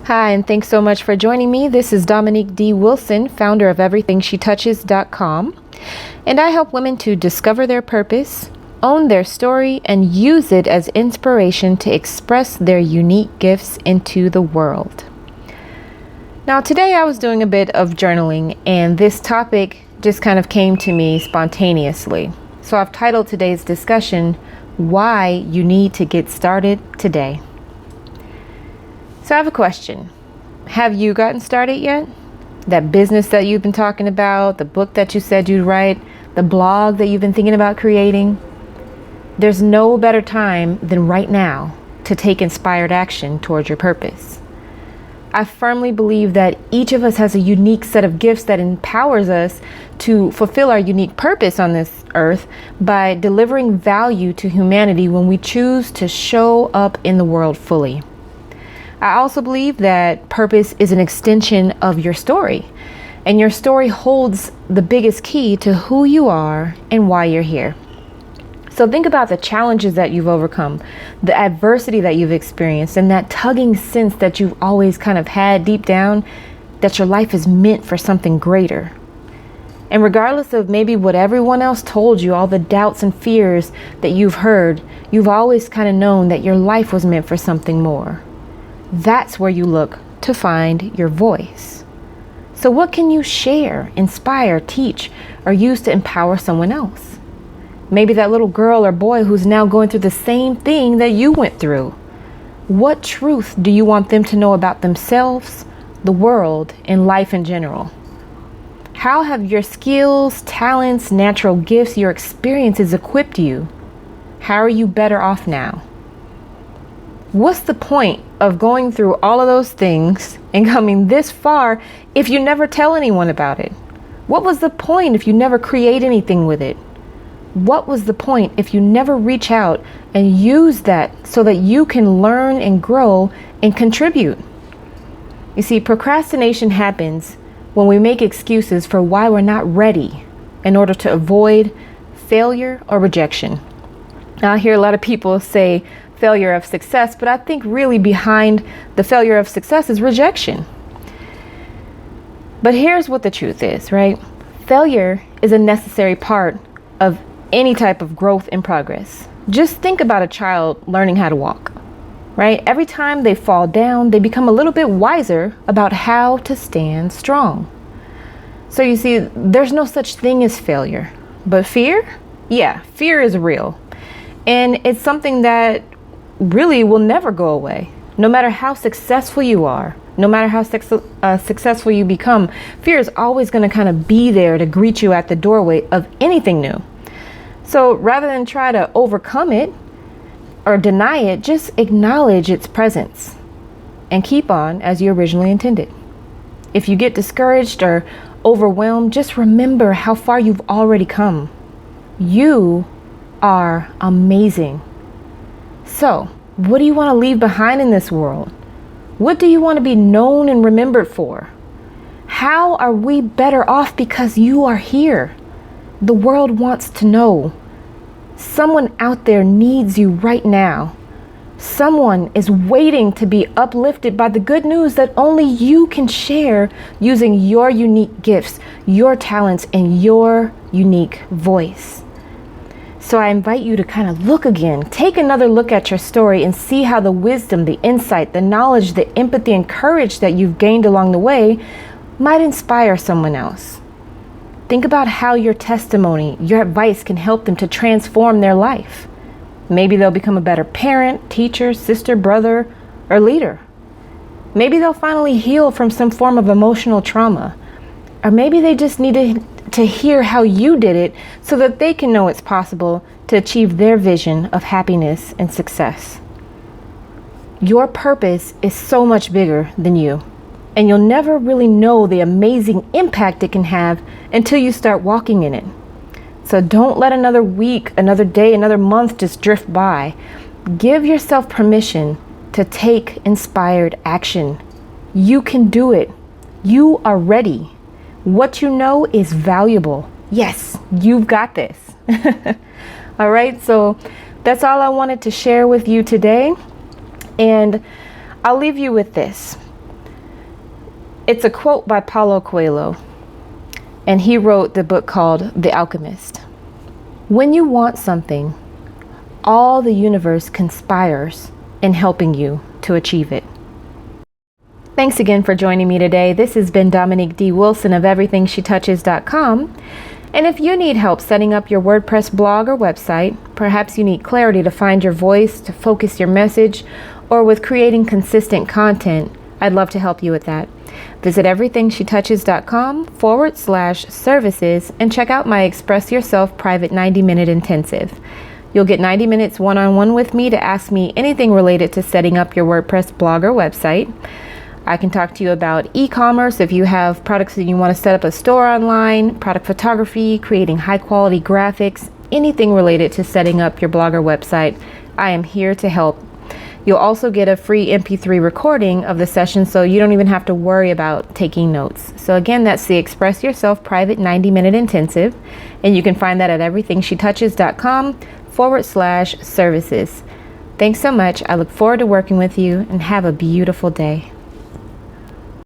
Hi, and thanks so much for joining me. This is Dominique D. Wilson, founder of everythingSheTouches.com, and I help women to discover their purpose, own their story, and use it as inspiration to express their unique gifts into the world. Now, today I was doing a bit of journaling, and this topic just kind of came to me spontaneously. So I've titled today's discussion, Why You Need to Get Started Today. So I have a question. Have you gotten started yet? That business that you've been talking about, the book that you said you'd write, the blog that you've been thinking about creating? There's no better time than right now to take inspired action towards your purpose. I firmly believe that each of us has a unique set of gifts that empowers us to fulfill our unique purpose on this earth by delivering value to humanity when we choose to show up in the world fully. I also believe that purpose is an extension of your story, and your story holds the biggest key to who you are and why you're here. So think about the challenges that you've overcome, the adversity that you've experienced, and that tugging sense that you've always kind of had deep down that your life is meant for something greater. And regardless of maybe what everyone else told you, all the doubts and fears that you've heard, you've always kind of known that your life was meant for something more. That's where you look to find your voice. So what can you share, inspire, teach, or use to empower someone else? Maybe that little girl or boy who's now going through the same thing that you went through. What truth do you want them to know about themselves, the world, and life in general? How have your skills, talents, natural gifts, your experiences equipped you? How are you better off now? What's the point of going through all of those things and coming this far if you never tell anyone about it? What was the point if you never create anything with it? What was the point if you never reach out and use that so that you can learn and grow and contribute? You see, procrastination happens when we make excuses for why we're not ready in order to avoid failure or rejection. Now, I hear a lot of people say failure of success, but I think really behind the failure of success is rejection. But here's what the truth is, right? Failure is a necessary part of any type of growth and progress. Just think about a child learning how to walk, right? Every time they fall down, they become a little bit wiser about how to stand strong. So you see, there's no such thing as failure. But fear? Yeah, fear is real. And it's something that really will never go away. No matter how successful you are, no matter how successful you become, fear is always going to kind of be there to greet you at the doorway of anything new. So rather than try to overcome it or deny it, just acknowledge its presence and keep on as you originally intended. If you get discouraged or overwhelmed, just remember how far you've already come. You are amazing. So, what do you want to leave behind in this world? What do you want to be known and remembered for? How are we better off because you are here? The world wants to know. Someone out there needs you right now. Someone is waiting to be uplifted by the good news that only you can share using your unique gifts, your talents, and your unique voice. So I invite you to kind of look again, take another look at your story and see how the wisdom, the insight, the knowledge, the empathy, and courage that you've gained along the way might inspire someone else. Think about how your testimony, your advice can help them to transform their life. Maybe they'll become a better parent, teacher, sister, brother, or leader. Maybe they'll finally heal from some form of emotional trauma. Or maybe they just need to hear how you did it so that they can know it's possible to achieve their vision of happiness and success. Your purpose is so much bigger than you, and you'll never really know the amazing impact it can have until you start walking in it. So don't let another week, another day, another month just drift by. Give yourself permission to take inspired action. You can do it. You are ready. What you know is valuable. Yes, you've got this. All right, so that's all I wanted to share with you today. And I'll leave you with this. It's a quote by Paulo Coelho, and he wrote the book called The Alchemist. When you want something, all the universe conspires in helping you to achieve it. Thanks again for joining me today. This has been Dominique D. Wilson of everythingshetouches.com. And if you need help setting up your WordPress blog or website, perhaps you need clarity to find your voice, to focus your message, or with creating consistent content, I'd love to help you with that. Visit everythingshetouches.com/services and check out my Express Yourself private 90-minute intensive. You'll get 90 minutes one-on-one with me to ask me anything related to setting up your WordPress blog or website. I can talk to you about e-commerce if you have products that you want to set up a store online, product photography, creating high-quality graphics, anything related to setting up your blog or website. I am here to help. You'll also get a free MP3 recording of the session, so you don't even have to worry about taking notes. So again, that's the Express Yourself private 90-minute intensive, and you can find that at everythingshetouches.com/services. Thanks so much. I look forward to working with you, and have a beautiful day.